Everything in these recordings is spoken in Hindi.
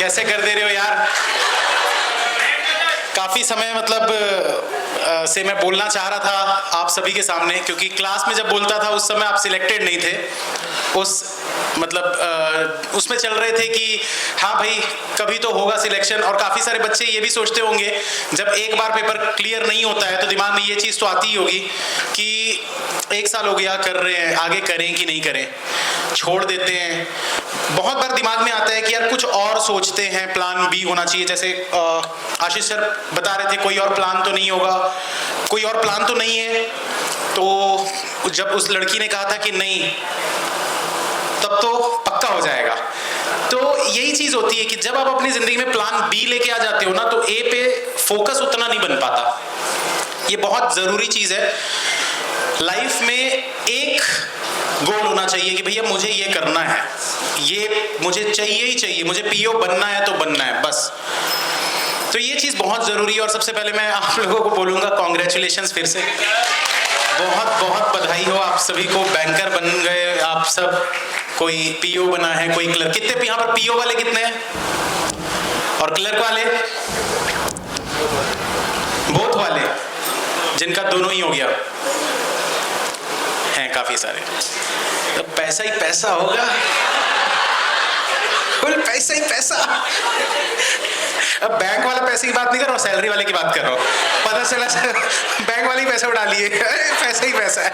कैसे कर दे रहे हो यार। काफी समय से मैं बोलना चाह रहा था आप सभी के सामने, क्योंकि क्लास में जब बोलता था उस समय आप सिलेक्टेड नहीं थे। उसमें चल रहे थे कि हाँ भाई कभी तो होगा सिलेक्शन, और काफी सारे बच्चे ये भी सोचते होंगे जब एक बार पेपर क्लियर नहीं होता है तो दिमाग में ये चीज तो आती ही होगी कि 1 साल हो गया कर रहे हैं, आगे करें कि नहीं करें, छोड़ देते हैं। बहुत बार दिमाग में आता है कि यार कुछ और सोचते हैं, प्लान बी होना चाहिए। जैसे आशीष सर बता रहे थे कोई और प्लान तो नहीं होगा, कोई और प्लान तो नहीं है। तो जब उस लड़की ने कहा था कि नहीं तब तो पक्का हो जाएगा, तो यही चीज होती है कि जब आप अपनी जिंदगी में प्लान बी लेके आ जाते हो ना तो ए पे फोकस उतना नहीं बन पाता। ये बहुत जरूरी चीज है लाइफ में। एक गोल होना चाहिए कि भैया मुझे ये करना है, ये मुझे चाहिए ही चाहिए, मुझे पीओ बनना है तो बनना है बस। तो ये चीज बहुत जरूरी है। और सबसे पहले मैं आप लोगों को बोलूंगा कॉन्ग्रेचुलेशंस, फिर से बहुत बहुत बधाई हो आप सभी को। बैंकर बन गए आप सब, कोई पीओ बना है, कोई क्लर्क। कितने यहाँ पर पीओ वाले कितने हैं और क्लर्क वाले? बोथ वाले, जिनका दोनों ही हो गया हैं काफी सारे। तो पैसा ही पैसा होगा, पैसा ही पैसा। अब बैंक वाला पैसे की बात नहीं कर रहा हूँ, सैलरी वाले की बात कर रहा हूँ। पता चला बैंक वाले ही पैसा उड़ा लिए, पैसा ही पैसा है।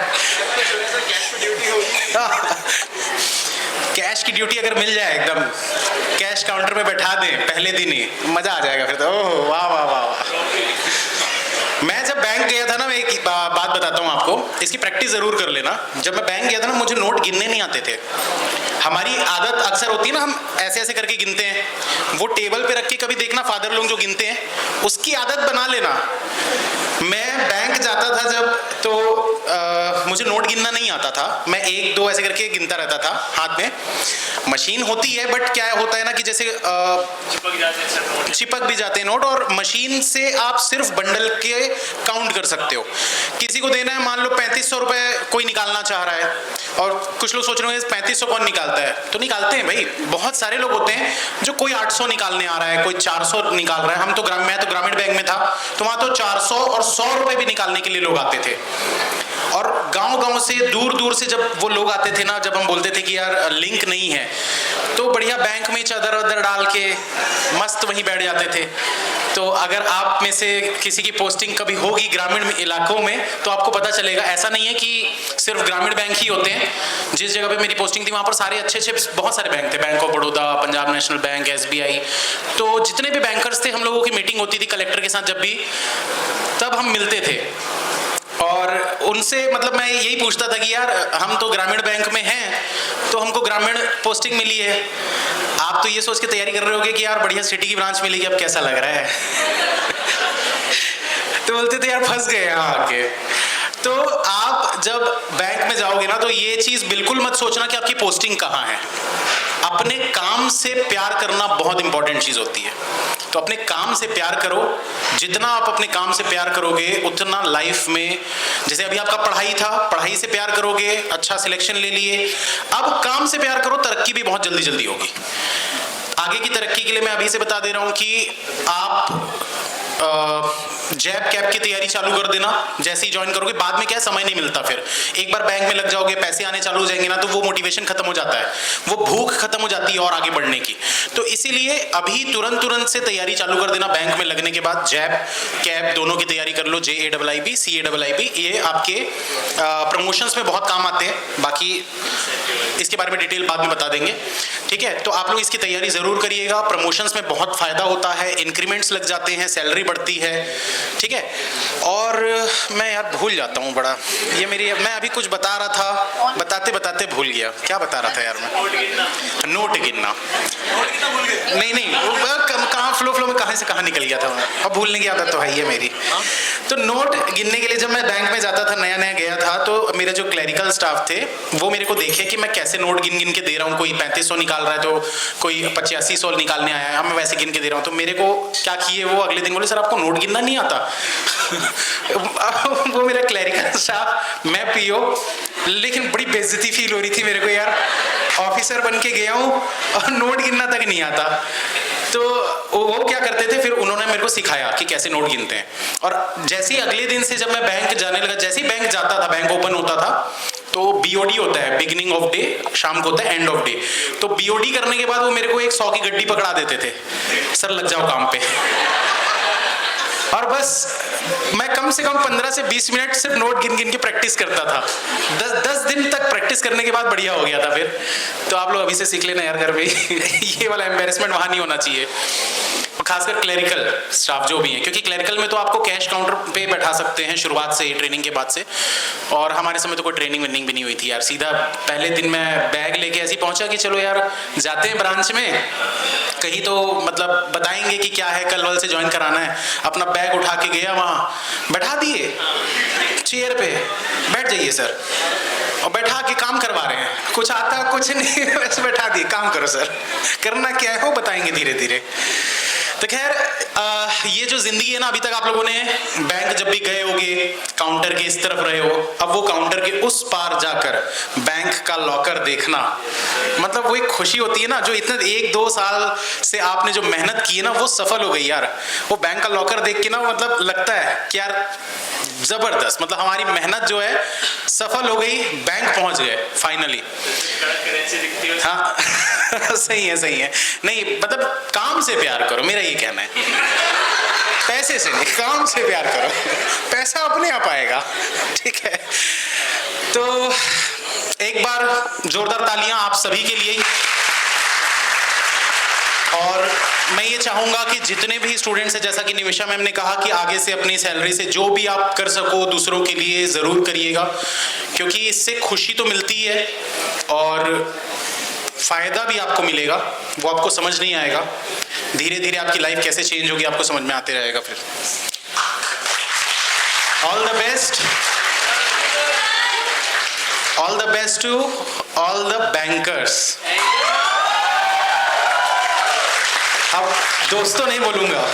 कैश की ड्यूटी अगर मिल जाए, एकदम कैश काउंटर पे बैठा दें पहले दिन ही, मजा आ जाएगा फिर तो। ओह वाह वाह वाह वाह। मैं जब बैंक गया था ना, मैं एक बात बताता हूँ आपको, इसकी प्रैक्टिस जरूर कर लेना। जब मैं बैंक गया था ना, मुझे नोट गिनने नहीं आते थे। हमारी आदत अक्सर होती है ना, हम ऐसे ऐसे करके गिनते हैं। वो टेबल पे रख के कभी देखना, फादर लोग जो गिनते हैं उसकी आदत बना लेना। मैं बैंक जाता था जब, तो मुझे नोट गिनना नहीं आता था। मैं 1-2 ऐसे करके गिनता रहता था हाथ में। मशीन होती है बट क्या होता है ना कि जैसे चिपक भी जाते हैं नोट, और मशीन से आप सिर्फ बंडल के काउंट कर सकते हो। किसी को देना है, मान लो 3500 रुपए कोई निकालना चाह रहा है, और कुछ लोग सोच रहे हैं 3500 कौन निकालता है, तो निकालते हैं भाई। बहुत सारे लोग होते हैं जो कोई 800 निकालने आ रहा है, कोई 400 निकाल रहा है। मैं तो ग्रामीण बैंक में था, तो वहां तो 400 और 100 रुपए भी निकालने के लिए लोग आते थे। और गांव-गांव से, दूर दूर से जब वो लोग आते थे ना, जब हम बोलते थे कि यार लिंक नहीं है, तो बढ़िया बैंक में चादर वादर डाल के मस्त वहीं बैठ जाते थे। तो अगर आप में से किसी की पोस्टिंग कभी होगी ग्रामीण इलाकों में, तो आपको पता चलेगा ऐसा नहीं है कि सिर्फ ग्रामीण बैंक ही होते हैं। जिस जगह पे मेरी पोस्टिंग थी वहाँ पर सारे अच्छे बहुत सारे बैंक थे, bank of Baroda, Punjab national bank, SBI। तो जितने भी बैंकर्स थे, हम लोगों की मीटिंग होती थी कलेक्टर के साथ जब भी, तब हम मिलते थे। और उनसे मतलब मैं यही पूछता था कि यार हम तो ग्रामीण बैंक में हैं, तो हमको ग्रामीण पोस्टिंग मिली है। आप तो ये सोच के तैयारी कर रहे होगे कि यार बढ़िया सिटी की ब्रांच मिलेगी, अब कैसा लग रहा है? तो बोलते थे यार फंस गए यहाँ आके। तो आप जब बैंक में जाओगे ना, तो ये चीज बिल्कुल मत सोचना कि आपकी पोस्टिंग कहाँ है। अपने काम से प्यार करना बहुत इंपॉर्टेंट चीज होती है। तो अपने काम से प्यार करो। जितना आप अपने काम से प्यार करोगे, उतना लाइफ में, जैसे अभी आपका पढ़ाई था, पढ़ाई से प्यार करोगे, अच्छा सिलेक्शन ले लिए, अब काम से प्यार करो, तरक्की भी बहुत जल्दी जल्दी होगी। आगे की तरक्की के लिए मैं अभी से बता दे रहा हूं कि आप जैब कैब की तैयारी चालू कर देना। जैसे ही ज्वाइन करोगे, बाद में क्या है, समय नहीं मिलता। फिर एक बार बैंक में लग जाओगे, पैसे आने चालू हो जाएंगे ना, तो वो मोटिवेशन खत्म हो जाता है, वो भूख खत्म हो जाती है और आगे बढ़ने की। तो इसीलिए अभी तुरंत से तैयारी चालू कर देना। बैंक में लगने के बाद जैब कैब दोनों की तैयारी कर लो, JAIIB CAIIB। ये आपके प्रमोशंस में बहुत काम आते हैं। बाकी इसके बारे में डिटेल बाद में बता देंगे, ठीक है? तो आप लोग इसकी तैयारी जरूर करिएगा। प्रमोशंस में बहुत फायदा होता है, इंक्रीमेंट्स लग जाते हैं, सैलरी बढ़ती है, ठीक है? और मैं यार भूल जाता हूँ बड़ा, ये मेरी, मैं अभी कुछ बता रहा था, बताते बताते भूल गया। क्या बता रहा था यार मैं? नोट गिनना नहीं कहाँ फ्लो में कहाँ से कहाँ निकल गया था मैं। अब भूलने की आदत तो है ही है मेरी। तो नोट गिनने के लिए जब मैं बैंक में जाता था, नया नया गया था, तो मेरे जो क्लरिकल स्टाफ थे वो मेरे को देखे कि मैं कैसे नोट गिन गिन के दे रहा हूँ। कोई 3500 निकाल रहा है तो कोई 8500 निकालने आया है, मैं वैसे गिन के दे रहा हूँ। तो मेरे को क्या किए, वो अगले दिन बोले सर आपको नोट गिनना नहीं आता। वो मेरा क्लरिकल स्टाफ, मैं पीओ, लेकिन बड़ी बेइज्जती फील हो रही थी मेरे को यार। ऑफिसर बन के गया हूँ और नोट गिनना तक नहीं आता। तो वो क्या करते थे, फिर उन्होंने मेरे को सिखाया कि कैसे नोट गिनते हैं। और जैसे ही अगले दिन से जब मैं बैंक जाने लगा, जैसे ही बैंक जाता था, बैंक ओपन होता था, तो BOD होता है, बिगिनिंग ऑफ डे, शाम को होता है एंड ऑफ डे। तो BOD करने के बाद वो मेरे को एक 100 की गड्डी पकड़ा देते थे, सर लग जाओ काम पे। और बस मैं कम से कम 15 से 20 मिनट सिर्फ नोट गिन गिन के प्रैक्टिस करता था। 10 दिन तक प्रैक्टिस करने के बाद बढ़िया हो गया था फिर। तो आप लोग अभी से सीख लेना यार घर पे। ये वाला एम्बेरसमेंट वहां नहीं होना चाहिए, खासकर क्लरिकल स्टाफ जो भी है, क्योंकि क्लरिकल में तो आपको कैश काउंटर पे बैठा सकते हैं शुरुआत से ही, ट्रेनिंग के बाद से। और हमारे समय तो कोई ट्रेनिंग वेनिंग भी नहीं हुई थी यार, सीधा पहले दिन मैं बैग लेके ऐसे ही पहुंचा कि चलो यार जाते हैं ब्रांच में, कहीं तो मतलब बताएंगे कि क्या है, कल वल से ज्वाइन कराना है। अपना बैग उठा के गया, वहाँ बैठा दिए चेयर पे, बैठ जाइए सर, और बैठा के काम करवा रहे हैं, कुछ आता कुछ नहीं, वैसे बैठा दिए, काम करो सर, करना क्या है वो बताएंगे धीरे धीरे। तो खैर ये जो जिंदगी है ना, अभी तक आप लोगों ने बैंक जब भी गए होगे, काउंटर के इस तरफ रहे हो, अब वो काउंटर के उस पार जाकर बैंक का लॉकर देखना, मतलब वो एक खुशी होती है ना, जो इतने 1-2 साल से आपने जो मेहनत की है ना, वो सफल हो गई यार। वो बैंक का लॉकर देख के ना, मतलब लगता है कि यार जबरदस्त, मतलब हमारी मेहनत जो है सफल हो गई, बैंक पहुंच गए फाइनली। हाँ सही है सही है। नहीं मतलब काम से प्यार करो, मेरा ये कहना है, पैसे से नहीं, काम से प्यार करो, पैसा अपने आप आएगा, ठीक है। तो एक बार जोरदार तालियां आप सभी के लिए। और मैं ये चाहूंगा कि जितने भी स्टूडेंट्स हैं, जैसा कि निमिषा मैम ने कहा कि आगे से अपनी सैलरी से जो भी आप कर सको दूसरों के लिए जरूर करिएगा, क्योंकि इससे खुशी तो मिलती है और फायदा भी आपको मिलेगा, वो आपको समझ नहीं आएगा, धीरे धीरे आपकी लाइफ कैसे चेंज होगी आपको समझ में आते रहेगा। फिर all the best, all the best to all the bankers. अब दोस्तों नहीं बोलूंगा,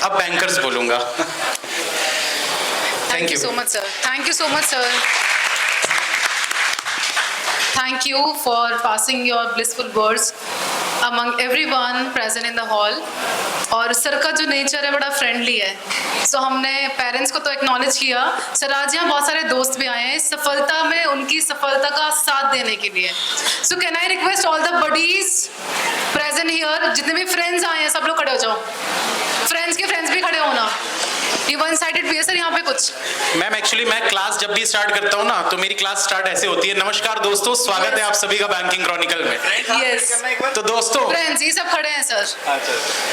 अब बैंकर्स बोलूंगा। Thank you so much sir, thank you so much sir, thank you for passing your blissful words among everyone present in the hall। और सर का जो नेचर है बड़ा फ्रेंडली है, सो हमने पेरेंट्स को तो एक्नॉलेज किया, सर आज यहाँ बहुत सारे दोस्त भी आए हैं इस सफलता में, उनकी सफलता का साथ देने के लिए। So can I request all the buddies present here, जितने भी फ्रेंड्स आए हैं सब लोग खड़े हो जाओ, फ्रेंड्स के फ्रेंड्स भी खड़े होना। ये वन साइडेड भी है सर यहाँ पे कुछ। मैम एक्चुअली मैं क्लास जब भी स्टार्ट करता हूँ ना, तो मेरी क्लास स्टार्ट ऐसे होती है, नमस्कार दोस्तों, स्वागत है आप सभी का बैंकिंग क्रॉनिकल में। यस तो दोस्तों फ्रेंड्स ये सब खड़े हैं सर,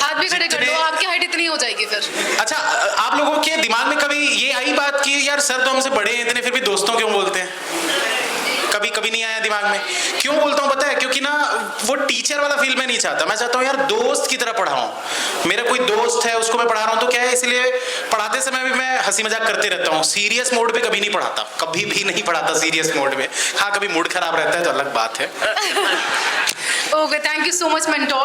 हाथ भी खड़े कर लो, आपकी हाइट इतनी हो जाएगी फिर। अच्छा, आप लोगों के दिमाग में कभी ये आई बात कि यार सर तो हमसे बड़े हैं इतने, फिर भी दोस्तों क्यों बोलते हैं? कभी कभी नहीं आया दिमाग में? क्यों बोलता हूँ पता है? क्योंकि ना वो टीचर वाला फील मैं नहीं चाहता, मैं चाहता हूँ यार दोस्त की तरह पढ़ाऊँ। मेरा कोई दोस्त है उसको मैं पढ़ा रहा हूँ तो क्या है, इसलिए पढ़ाते समय भी मैं हंसी मजाक करते रहता हूँ। सीरियस मोड पे कभी नहीं पढ़ाता, कभी भी नहीं पढ़ाता सीरियस मोड में। हाँ कभी मूड खराब रहता है तो अलग बात है। Okay, thank you so much mentor.